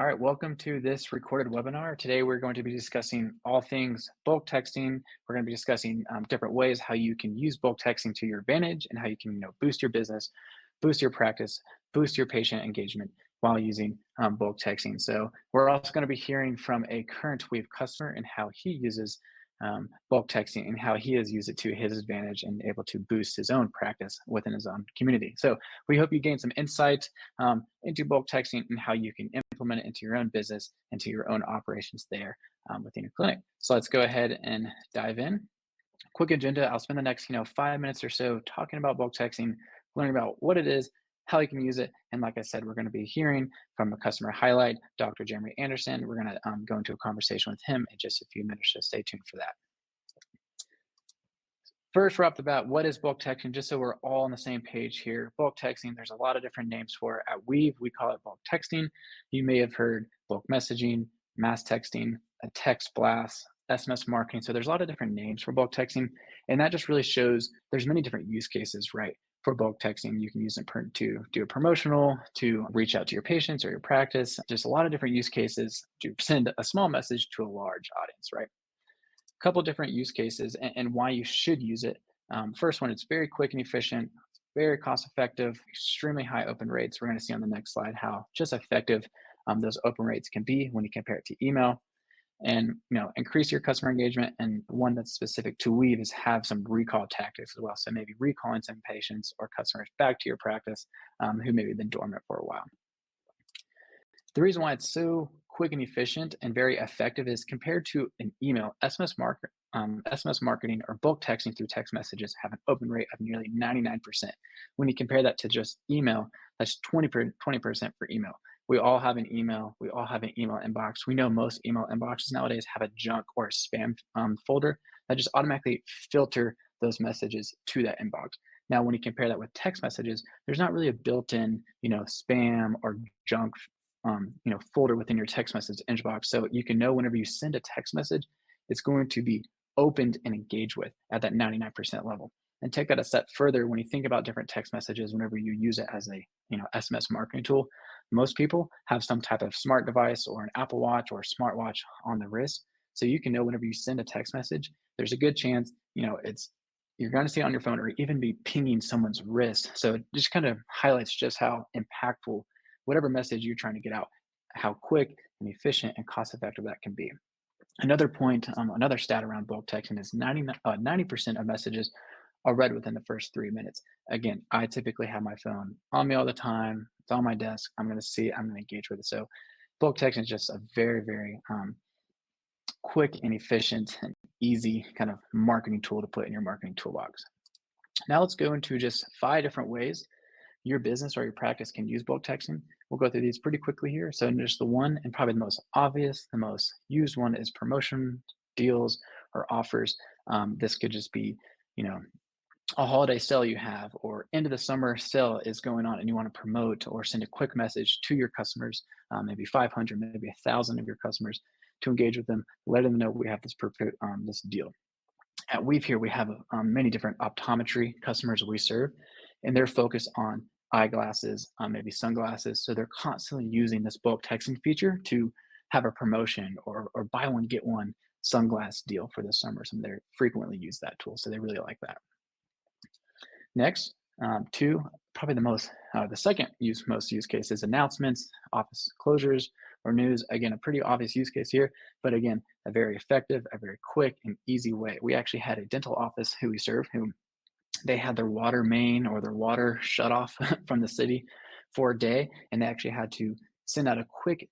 All right, welcome to this recorded webinar. Today we're going to be discussing all things bulk texting. We're going to be discussing different ways how you can use bulk texting to your advantage and how you can boost your business, boost your practice, boost your patient engagement while using bulk texting. So we're also going to be hearing from a current Weave customer and how he uses bulk texting and how he has used it to his advantage and able to boost his own practice within his own community. So we hope you gain some insight into bulk texting and how you can implement it into your own business, into your own operations there within your clinic. So let's go ahead and dive in. Quick agenda. I'll spend the next 5 minutes or so talking about bulk texting, learning about what it is, how you can use it, and like I said, we're going to be hearing from a customer highlight, Dr. Jeremy Anderson. We're going to go into a conversation with him in just a few minutes, so stay tuned for that. First, right off the bat, what is bulk texting? Just so we're all on the same page here. Bulk texting, there's a lot of different names for it. At Weave, we call it bulk texting. You may have heard bulk messaging, mass texting, a text blast, SMS marketing. So there's a lot of different names for bulk texting. And that just really shows there's many different use cases, right? For bulk texting, you can use it to do a promotional, to reach out to your patients or your practice, just a lot of different use cases to send a small message to a large audience, right? Couple different use cases and why you should use it. First one, it's very quick and efficient, very cost effective, extremely high open rates. We're going to see on the next slide how just effective those open rates can be when you compare it to email. And increase your customer engagement. And one that's specific to Weave is have some recall tactics as well. So maybe recalling some patients or customers back to your practice who maybe been dormant for a while. The reason why it's so quick and efficient and very effective is compared to an email, SMS marketing or bulk texting through text messages have an open rate of nearly 99%. When you compare that to just email, that's 20% for email. We all have an email. We all have an email inbox. We know most email inboxes nowadays have a junk or a spam folder that just automatically filter those messages to that inbox. Now, when you compare that with text messages, there's not really a built-in, spam or junk folder within your text message inbox. So you can know whenever you send a text message, it's going to be opened and engaged with at that 99% level. And take that a step further, when you think about different text messages, whenever you use it as a SMS marketing tool, most people have some type of smart device or an Apple Watch or a smartwatch on the wrist. So you can know whenever you send a text message, there's a good chance, you're going to see it on your phone or even be pinging someone's wrist. So it just kind of highlights just how impactful whatever message you're trying to get out, how quick and efficient and cost effective that can be. Another point, another stat around bulk texting is 90% of messages are read within the first 3 minutes. Again, I typically have my phone on me all the time. It's on my desk. I'm going to see it. I'm going to engage with it. So bulk texting is just a very, very quick and efficient and easy kind of marketing tool to put in your marketing toolbox. Now let's go into just 5 different ways your business or your practice can use bulk texting. We'll go through these pretty quickly here. So just the one and probably the most obvious, the most used one is promotion, deals, or offers. This could just be, a holiday sale you have or end of the summer sale is going on and you want to promote or send a quick message to your customers, maybe 500, maybe 1,000 of your customers to engage with them, let them know we have this deal. At Weave here, we have many different optometry customers we serve, and they're focused on eyeglasses, maybe sunglasses. So they're constantly using this bulk texting feature to have a promotion or buy one, get one sunglass deal for the summer. So they frequently use that tool. So they really like that. Next, two, probably the second most use case is announcements, office closures, or news. Again, a pretty obvious use case here, but again, a very effective, a very quick and easy way. We actually had a dental office who we serve who they had their water main or their water shut off from the city for a day, and they actually had to send out a quick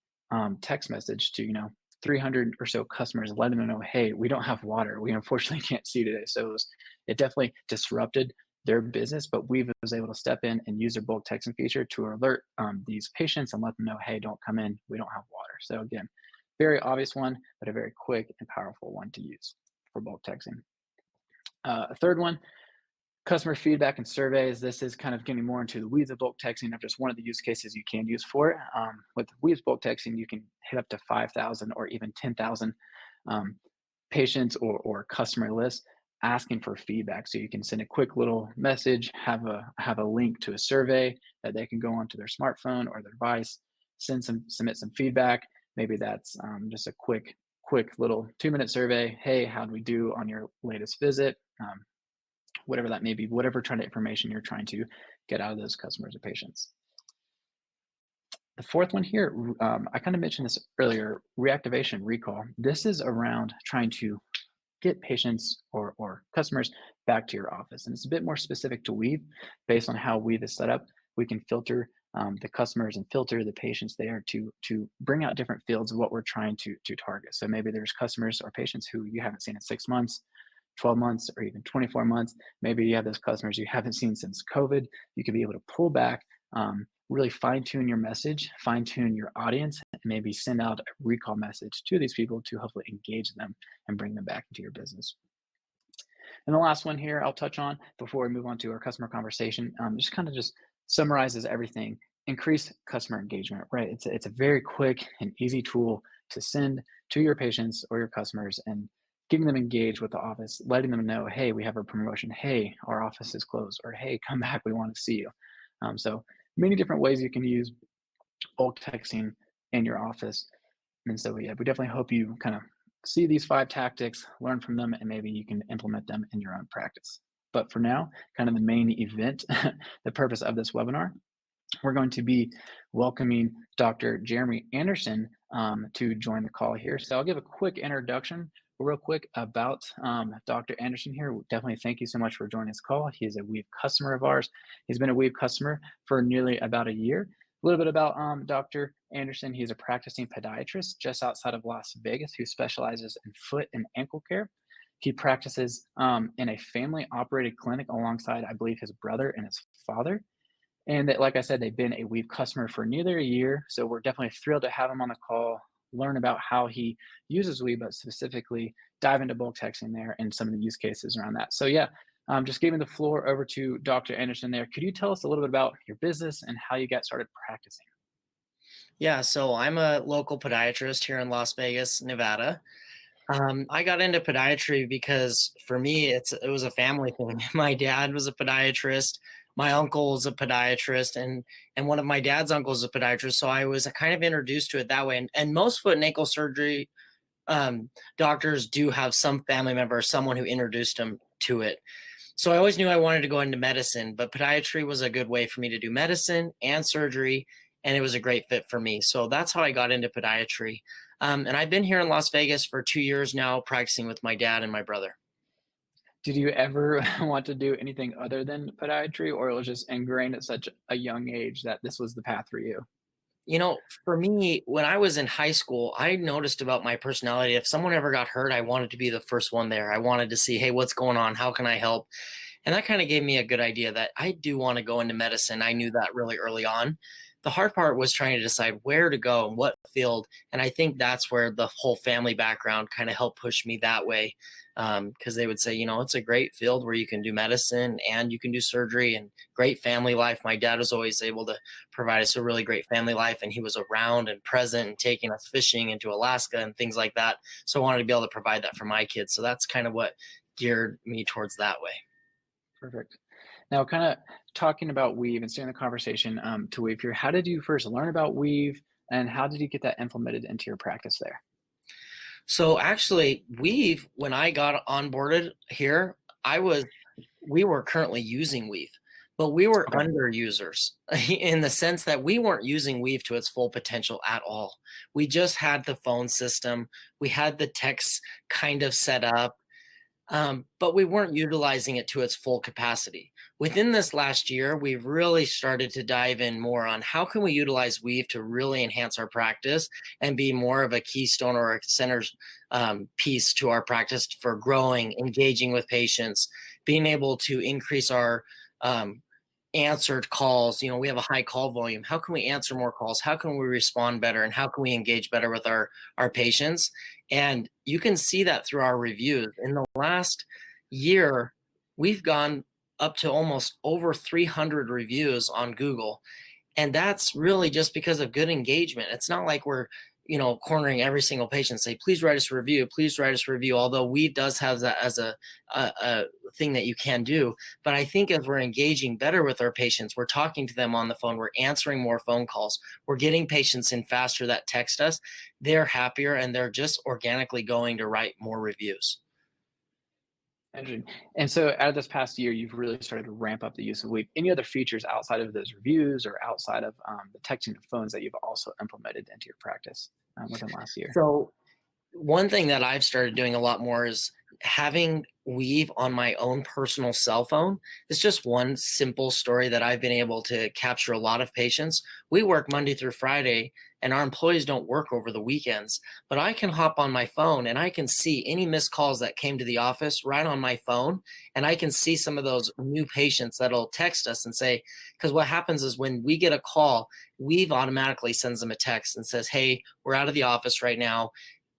text message to 300 or so customers, letting them know, hey, we don't have water. We unfortunately can't see today. So it definitely disrupted their business, but we was able to step in and use their bulk texting feature to alert these patients and let them know, hey, don't come in, we don't have water. So again, very obvious one, but a very quick and powerful one to use for bulk texting. A third one, customer feedback and surveys. This is kind of getting more into the weeds of bulk texting of just one of the use cases you can use for it. With weeds bulk texting, you can hit up to 5,000 or even 10,000 patients or customer lists asking for feedback. So you can send a quick little message, have a link to a survey that they can go onto their smartphone or their device, submit some feedback. Maybe that's just a quick little 2-minute survey. Hey, how did we do on your latest visit? Whatever that may be, whatever kind of information you're trying to get out of those customers or patients. The fourth one here, I kind of mentioned this earlier, reactivation, recall. This is around trying to get patients or customers back to your office. And it's a bit more specific to Weave based on how Weave is set up. We can filter the customers and filter the patients there to bring out different fields of what we're trying to target. So maybe there's customers or patients who you haven't seen in 6 months, 12 months, or even 24 months. Maybe you have those customers you haven't seen since COVID. You could be able to pull back, really fine tune your message, fine tune your audience, and maybe send out a recall message to these people to hopefully engage them and bring them back into your business. And the last one here I'll touch on before we move on to our customer conversation, just summarizes everything. Increase customer engagement, right? It's a very quick and easy tool to send to your patients or your customers and getting them engaged with the office, letting them know, hey, we have a promotion. Hey, our office is closed, or hey, come back, we want to see you. So many different ways you can use bulk texting in your office. And so, yeah, we definitely hope you kind of see these 5 tactics, learn from them, and maybe you can implement them in your own practice. But for now, kind of the main event, the purpose of this webinar, we're going to be welcoming Dr. Jeremy Anderson to join the call here. So I'll give a quick introduction real quick about Dr. Anderson here. Definitely thank you so much for joining this call. He is a Weave customer of ours. He's been a Weave customer for nearly about a year. A little bit about Dr. Anderson. He's a practicing podiatrist just outside of Las Vegas who specializes in foot and ankle care. He practices in a family operated clinic alongside, I believe, his brother and his father. And that, like I said, they've been a Weave customer for nearly a year. So we're definitely thrilled to have him on the call, learn about how he uses Weave, but specifically dive into bulk texting there and some of the use cases around that. So yeah, just giving the floor over to Dr. Anderson there. Could you tell us a little bit about your business and how you got started practicing? Yeah, so I'm a local podiatrist here in Las Vegas, Nevada. I got into podiatry because for me, it was a family thing. My dad was a podiatrist. My uncle was a podiatrist, and one of my dad's uncles is a podiatrist. So I was kind of introduced to it that way. And most foot and ankle surgery doctors do have some family member or someone who introduced them to it. So I always knew I wanted to go into medicine, but podiatry was a good way for me to do medicine and surgery, and it was a great fit for me. So that's how I got into podiatry. And I've been here in Las Vegas for 2 years now, practicing with my dad and my brother. Did you ever want to do anything other than podiatry, or it was just ingrained at such a young age that this was the path for you? For me, when I was in high school, I noticed about my personality. If someone ever got hurt, I wanted to be the first one there. I wanted to see, hey, what's going on? How can I help? And that kind of gave me a good idea that I do want to go into medicine. I knew that really early on. The hard part was trying to decide where to go and what field. And I think that's where the whole family background kind of helped push me that way. Because they would say, it's a great field where you can do medicine and you can do surgery and great family life. My dad was always able to provide us a really great family life, and he was around and present and taking us fishing into Alaska and things like that. So I wanted to be able to provide that for my kids. So that's kind of what geared me towards that way. Perfect. Now, kind of talking about Weave and steering the conversation to Weave here, how did you first learn about Weave and how did you get that implemented into your practice there? So actually, when I got onboarded here, we were currently using Weave, but we were Okay. under users in the sense that we weren't using Weave to its full potential at all. We just had the phone system, we had the text kind of set up, but we weren't utilizing it to its full capacity. Within this last year, we've really started to dive in more on how can we utilize Weave to really enhance our practice and be more of a keystone or a center piece to our practice for growing, engaging with patients, being able to increase our answered calls. We have a high call volume. How can we answer more calls? How can we respond better? And how can we engage better with our patients? And you can see that through our reviews. In the last year, we've gone up to almost over 300 reviews on Google. And that's really just because of good engagement. It's not like we're cornering every single patient, say, please write us a review, please write us a review. Although Weave does have that as a thing that you can do. But I think as we're engaging better with our patients, we're talking to them on the phone, we're answering more phone calls, we're getting patients in faster that text us, they're happier and they're just organically going to write more reviews. Interesting. And so out of this past year, you've really started to ramp up the use of Weave. Any other features outside of those reviews or outside of the texting of phones that you've also implemented into your practice within last year? So one thing that I've started doing a lot more is having Weave on my own personal cell phone. It's just one simple story that I've been able to capture a lot of patients. We work Monday through Friday, and our employees don't work over the weekends. But I can hop on my phone and I can see any missed calls that came to the office right on my phone. And I can see some of those new patients that'll text us and say, because what happens is when we get a call, Weave automatically sends them a text and says, hey, we're out of the office right now,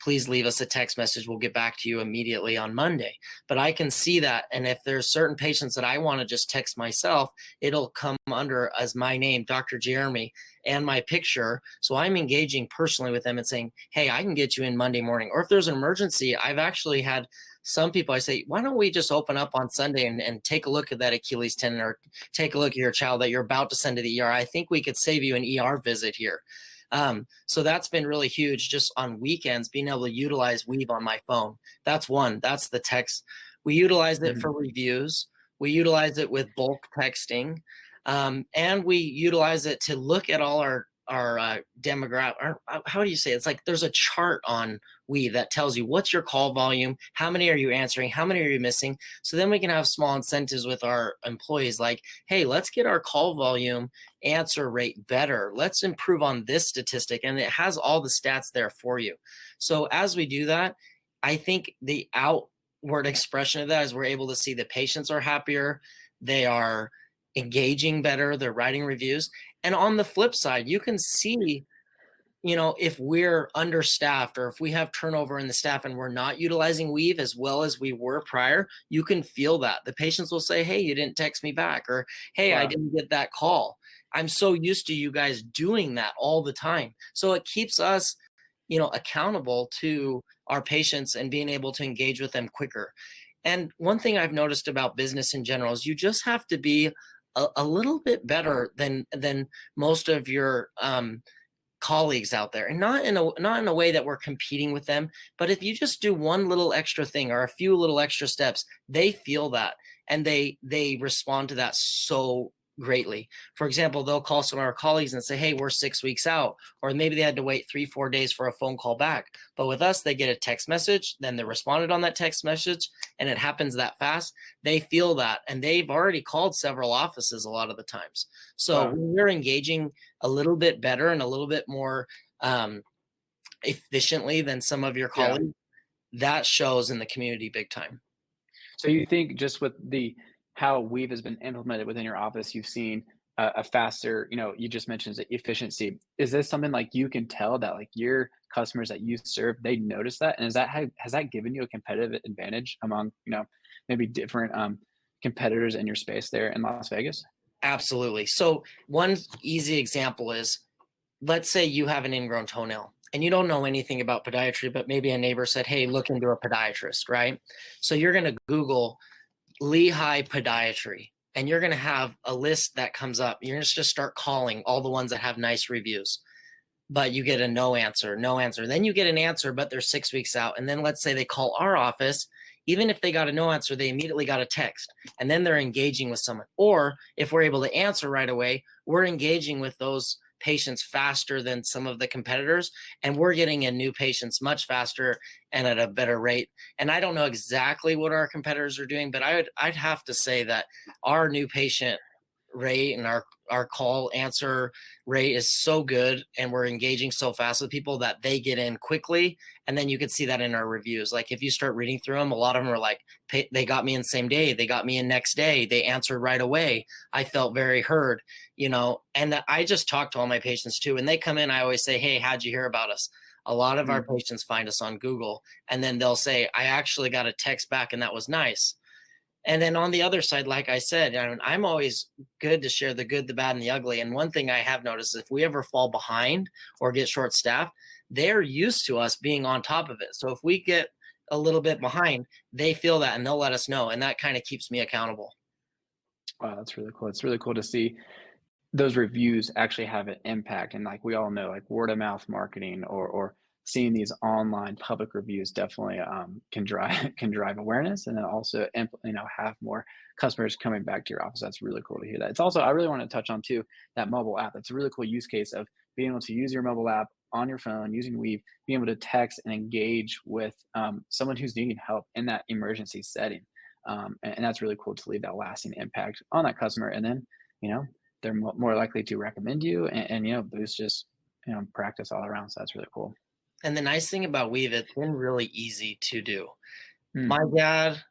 please leave us a text message. We'll get back to you immediately on Monday. But I can see that. And if there's certain patients that I want to just text myself, it'll come under as my name, Dr. Jeremy, and my picture. So I'm engaging personally with them and saying, hey, I can get you in Monday morning. Or if there's an emergency, I've actually had some people, I say, why don't we just open up on Sunday and take a look at that Achilles tendon, or take a look at your child that you're about to send to the ER. I think we could save you an ER visit here. So that's been really huge, just on weekends, being able to utilize Weave on my phone. That's one. That's the text. We utilize it for Mhm. reviews. We utilize it with bulk texting, and we utilize it to look at all our demographic. How do you say it? It's like there's a chart on Weave that tells you what's your call volume, how many are you answering, how many are you missing. So then we can have small incentives with our employees, like, hey, let's get our call volume answer rate better. Let's improve on this statistic. And it has all the stats there for you. So as we do that, I think the outward expression of that is we're able to see the patients are happier, they are engaging better, they're writing reviews. And on the flip side, you can see, if we're understaffed or if we have turnover in the staff and we're not utilizing Weave as well as we were prior, you can feel that. The patients will say, hey, you didn't text me back, or hey, I Wow. didn't get that call. I'm so used to you guys doing that all the time. So it keeps us, accountable to our patients and being able to engage with them quicker. And one thing I've noticed about business in general is you just have to be a little bit better than most of your colleagues out there, and not in a way that we're competing with them, but if you just do one little extra thing or a few little extra steps, they feel that, and they respond to that so greatly. For example, they'll call some of our colleagues and say, hey, we're 6 weeks out, or maybe they had to wait 3-4 days for a phone call back. But with us, they get a text message, then they responded on that text message, and it happens that fast. They feel that, and they've already called several offices a lot of the times. So Wow. when we're engaging a little bit better and a little bit more um, efficiently than some of your Yeah. colleagues, that shows in the community big time. So you think just with the how Weave has been implemented within your office, you've seen a faster, you just mentioned the efficiency. Is this something like you can tell that like your customers that you serve, they notice that? And is that how has that given you a competitive advantage among, maybe different competitors in your space there in Las Vegas? Absolutely. So one easy example is, let's say you have an ingrown toenail and you don't know anything about podiatry, but maybe a neighbor said, hey, look into a podiatrist, right? So you're going to Google Lehigh Podiatry, and you're going to have a list that comes up. You're just start calling all the ones that have nice reviews, but you get a no answer, no answer. Then you get an answer, but they're 6 weeks out. And then let's say they call our office. Even if they got a no answer, they immediately got a text, and then they're engaging with someone. Or if we're able to answer right away, we're engaging with those patients faster than some of the competitors, and we're getting in new patients much faster and at a better rate. And I don't know exactly what our competitors are doing, but I'd have to say that our new patient rate and our call answer rate is so good, and we're engaging so fast with people that they get in quickly. And then you can see that in our reviews. Like if you start reading through them, a lot of them are like, they got me in same day, they got me in next day, they answered right away, I felt very heard. And I just talk to all my patients too, and they come in, I always say, hey, how'd you hear about us? A lot of our Mm, patients find us on Google, and then they'll say, I actually got a text back and that was nice. And then on the other side, like I said, I'm always good to share the good, the bad, and the ugly. And one thing I have noticed, if we ever fall behind or get short staffed, they're used to us being on top of it. So if we get a little bit behind, they feel that and they'll let us know. And that kind of keeps me accountable. Wow, that's really cool. It's really cool to see those reviews actually have an impact. And like we all know, like word of mouth marketing or seeing these online public reviews definitely can drive can drive awareness, and then also have more customers coming back to your office. That's really cool to hear that. It's also, I really want to touch on too, that mobile app. That's a really cool use case of being able to use your mobile app on your phone using Weave, being able to text and engage with someone who's needing help in that emergency setting. And that's really cool to leave that lasting impact on that customer. And then, you know, they're more likely to recommend you, and boost just practice all around. So that's really cool. And the nice thing about Weave, it's been really easy to do. My Mm, dad,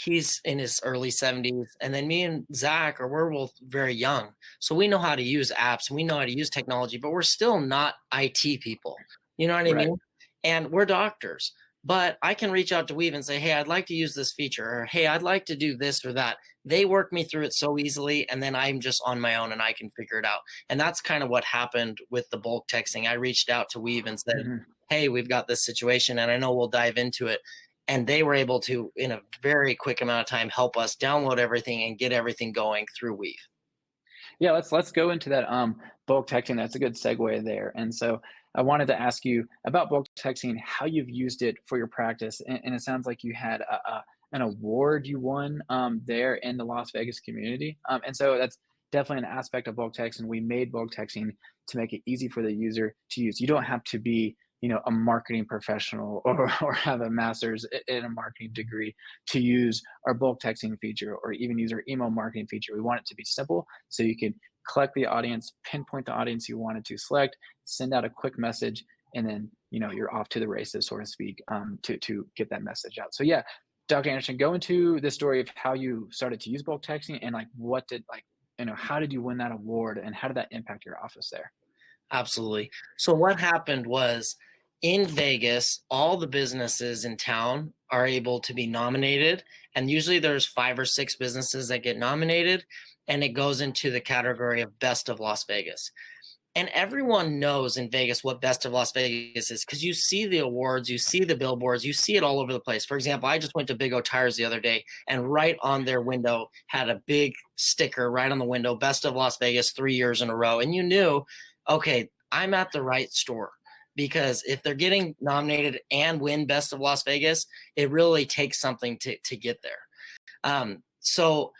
he's in his early 70s, and then me and Zach we're both very young. So we know how to use apps and we know how to use technology, but we're still not IT people. You know what I right. mean? And we're doctors. But I can reach out to Weave and say, hey, I'd like to use this feature, or hey, I'd like to do this or that. They work me through it so easily, and then I'm just on my own and I can figure it out. And that's kind of what happened with the bulk texting. I reached out to Weave and said, Mhm. hey, we've got this situation, and I know we'll dive into it, and they were able to, in a very quick amount of time, help us download everything and get everything going through Weave. Yeah, let's go into that bulk texting. That's a good segue there. And so I wanted to ask you about bulk texting, how you've used it for your practice. And it sounds like you had an award you won there in the Las Vegas community. And so that's definitely an aspect of bulk texting. We made bulk texting to make it easy for the user to use. You don't have to be a marketing professional or have a master's in a marketing degree to use our bulk texting feature or even use our email marketing feature. We want it to be simple, so you can collect the audience, pinpoint the audience you wanted to select, send out a quick message, and then you're off to the races, so to speak, to get that message out. So yeah, Dr. Anderson, go into the story of how you started to use bulk texting, and like what did like how did you win that award, and how did that impact your office there? Absolutely. So what happened was, in Vegas, all the businesses in town are able to be nominated, and usually there's 5 or 6 businesses that get nominated, and it goes into the category of Best of Las Vegas. And everyone knows in Vegas what Best of Las Vegas is, because you see the awards, you see the billboards, you see it all over the place. For example, I just went to Big O Tires the other day, and right on their window had a big sticker right on the window, Best of Las Vegas 3 years in a row. And you knew, okay, I'm at the right store, because if they're getting nominated and win Best of Las Vegas, it really takes something to get there. So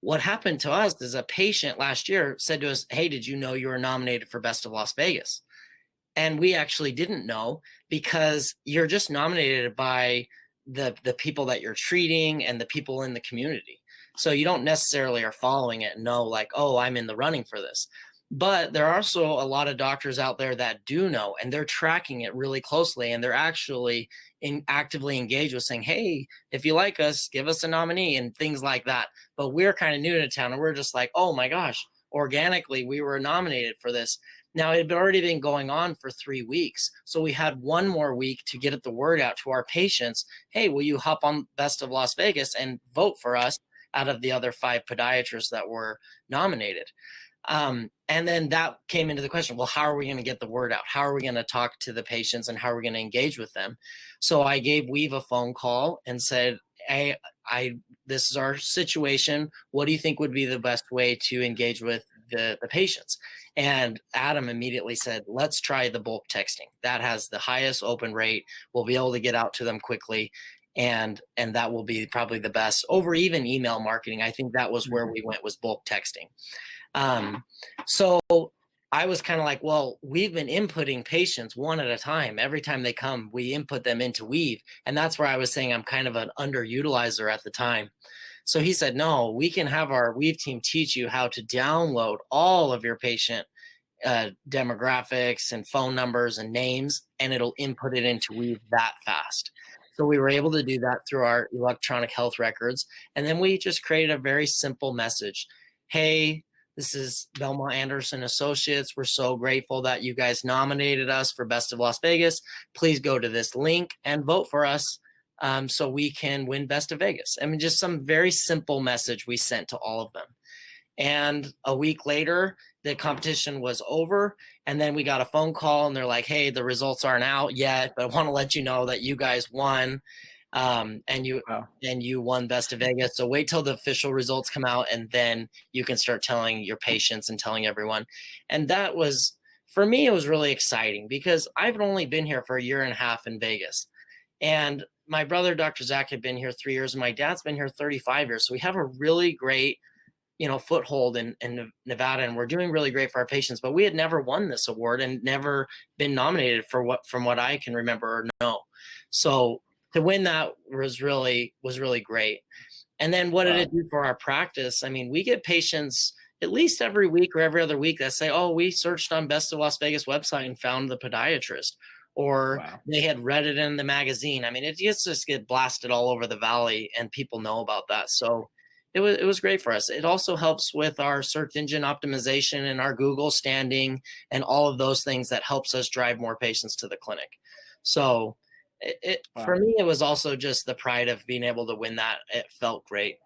what happened to us is, a patient last year said to us, hey, did you know you were nominated for Best of Las Vegas? And we actually didn't know, because you're just nominated by the people that you're treating and the people in the community. So you don't necessarily are following it and know, like, oh, I'm in the running for this. But there are also a lot of doctors out there that do know, and they're tracking it really closely, and they're actually actively engaged with saying, hey, if you like us, give us a nominee and things like that. But we're kind of new to town, and we're just like, oh my gosh, organically we were nominated for this. Now, it had already been going on for 3 weeks. So we had one more week to get the word out to our patients. Hey, will you hop on Best of Las Vegas and vote for us out of the other 5 podiatrists that were nominated? And then that came into the question, well, how are we going to get the word out? How are we going to talk to the patients, and how are we going to engage with them? So I gave Weave a phone call and said, hey, this is our situation. What do you think would be the best way to engage with the patients? And Adam immediately said, let's try the bulk texting. That has the highest open rate. We'll be able to get out to them quickly. And that will be probably the best over even email marketing. I think that was where Mhm. we went, was bulk texting. Um, so I was kind of like, well, we've been inputting patients one at a time. Every time they come, we input them into Weave. And that's where I was saying I'm kind of an underutilizer at the time. So he said, no, we can have our Weave team teach you how to download all of your patient demographics and phone numbers and names, and it'll input it into Weave that fast. So we were able to do that through our electronic health records. And then we just created a very simple message. Hey, this is Belmont Anderson Associates. We're so grateful that you guys nominated us for Best of Las Vegas. Please go to this link and vote for us, so we can win Best of Vegas. I mean, just some very simple message we sent to all of them. And a week later, the competition was over, and then we got a phone call and they're like, hey, the results aren't out yet, but I want to let you know that you guys won, and Wow. you won Best of Vegas. So wait till the official results come out, and then you can start telling your patients and telling everyone. And that was, for me, it was really exciting because I've only been here for a year and a half in Vegas. And my brother, Dr. Zach, had been here 3 years, and my dad's been here 35 years. So we have a really great, foothold in Nevada, and we're doing really great for our patients. But we had never won this award and never been nominated for from what I can remember or know. So to win that was really great. And then what did Wow. it do for our practice? I mean, we get patients at least every week or every other week that say, "Oh, we searched on Best of Las Vegas website and found the podiatrist," or Wow. they had read it in the magazine. I mean, it just get blasted all over the valley, and people know about that. So it was great for us. It also helps with our search engine optimization and our Google standing and all of those things that helps us drive more patients to the clinic. So for Wow. me, it was also just the pride of being able to win that. It felt great.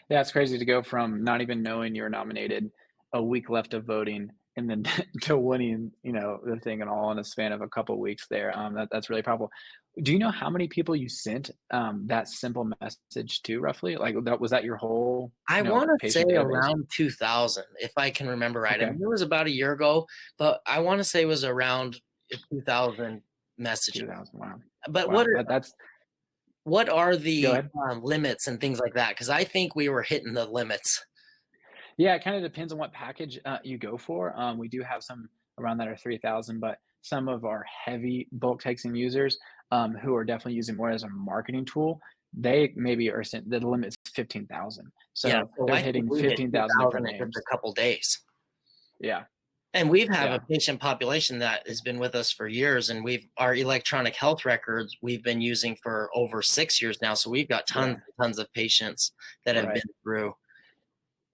Yeah, it's crazy to go from not even knowing you're nominated, a week left of voting, and then to winning, the thing and all in a span of a couple weeks there. That's really powerful. Do you know how many people you sent that simple message to roughly? Like that was that your whole, I want to say patient database? around 2000, if I can remember right. I Okay, mean, it was about a year ago, but I want to say it was around 2000 messages. 2000. Wow. But Wow. That's what are go the ahead. limits and things like that? Because I think we were hitting the limits. Yeah, it kind of depends on what package you go for. We do have some around that are 3,000, but some of our heavy bulk texting users who are definitely using more as a marketing tool, they maybe are sent, the limit's 15,000. Yeah, So so they're I think hitting we hit 15,000 2000 different in just a names. couple days. Yeah, And we've have a yeah, patient population that has been with us for years, and we've our electronic health records we've been using for over 6 years now. So we've got tons yeah, and tons of patients that have right. been through,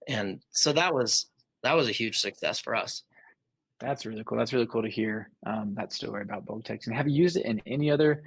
and so that was a huge success for us. That's really cool. That's really cool to hear that story about bulk texting. Have you used it in any other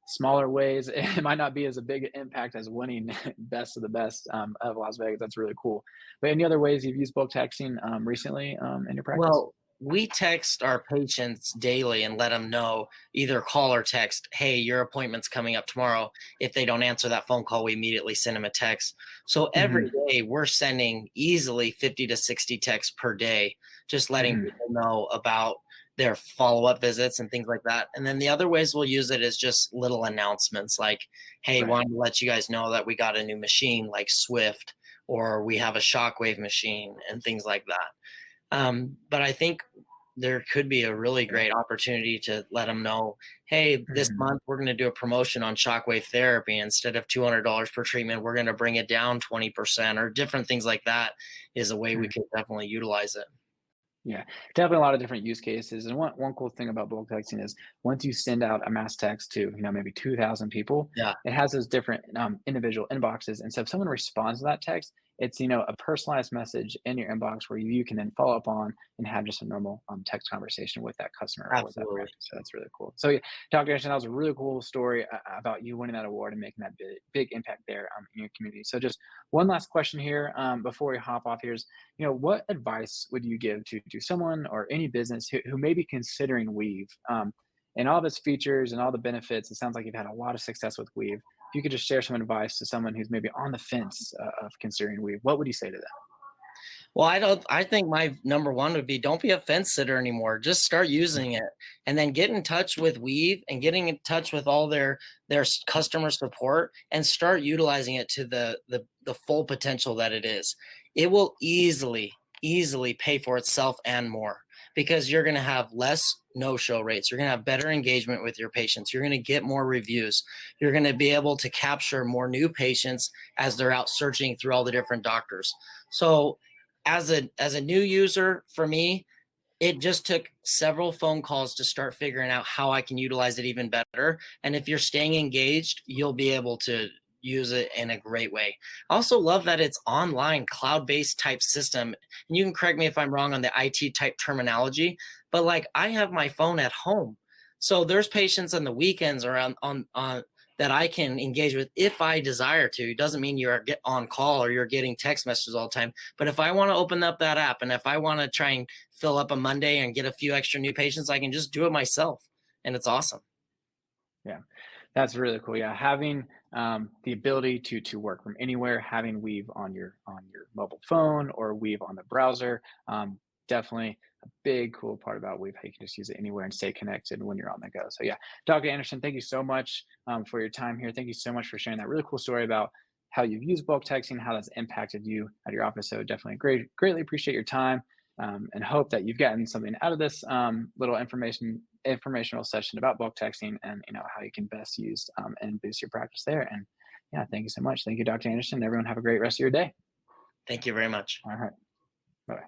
smaller ways? It might not be as a big impact as winning best of the best of Las Vegas. That's really cool. But any other ways you've used bulk texting recently in your practice? Well, we text our patients daily and let them know, either call or text, hey, your appointment's coming up tomorrow. If they don't answer that phone call, we immediately send them a text. So every Hmm. day we're sending easily 50 to 60 texts per day, just letting Hmm. people know about their follow-up visits and things like that. And then the other ways we'll use it is just little announcements like, hey, Right. wanted to let you guys know that we got a new machine like Swift, or we have a shockwave machine and things like that. But I think there could be a really Yeah. great opportunity to let them know, hey, this Hmm. month we're going to do a promotion on shockwave therapy. Instead of $200 per treatment, we're going to bring it down 20%, or different things like that is a way we could definitely utilize it. Yeah, definitely a lot of different use cases. And one cool thing about bulk texting is once you send out a mass text to, maybe 2,000 people, Yeah, it has those different individual inboxes. And so if someone responds to that text, it's, a personalized message in your inbox where you can then follow up on and have just a normal text conversation with that customer or with that absolutely. practice. So that's really cool. So yeah, Dr. Anderson, that was a really cool story about you winning that award and making that big impact there in your community. So just one last question here before we hop off here is, what advice would you give to someone or any business who may be considering Weave? And all of its features and all the benefits, it sounds like you've had a lot of success with Weave. If you could just share some advice to someone who's maybe on the fence of considering Weave, what would you say to them? Well, I think my number one would be, don't be a fence sitter anymore. Just start using it, and then get in touch with Weave and getting in touch with all their customer support, and start utilizing it to the full potential that it is. It will easily pay for itself and more, because you're going to have less no-show rates. You're going to have better engagement with your patients. You're going to get more reviews. You're going to be able to capture more new patients as they're out searching through all the different doctors. So as a new user, for me, it just took several phone calls to start figuring out how I can utilize it even better. And if you're staying engaged, you'll be able to use it in a great way. I also love that it's online, cloud-based type system. And you can correct me if I'm wrong on the IT type terminology, but like, I have my phone at home. So there's patients on the weekends or on that I can engage with if I desire to. It doesn't mean you're get on call or you're getting text messages all the time. But if I want to open up that app and if I want to try and fill up a Monday and get a few extra new patients, I can just do it myself. And it's awesome. Yeah. That's really cool. Yeah, having the ability to work from anywhere, having Weave on your mobile phone or Weave on the browser, definitely a big cool part about Weave. How you can just use it anywhere and stay connected when you're on the go. So yeah, Dr. Anderson, thank you so much for your time here. Thank you so much for sharing that really cool story about how you've used bulk texting, how that's impacted you at your office. So definitely greatly appreciate your time. And hope that you've gotten something out of this little informational session about bulk texting and how you can best use and boost your practice there. And yeah, thank you so much. Thank you, Dr. Anderson. Everyone have a great rest of your day. Thank you very much. All right. Bye.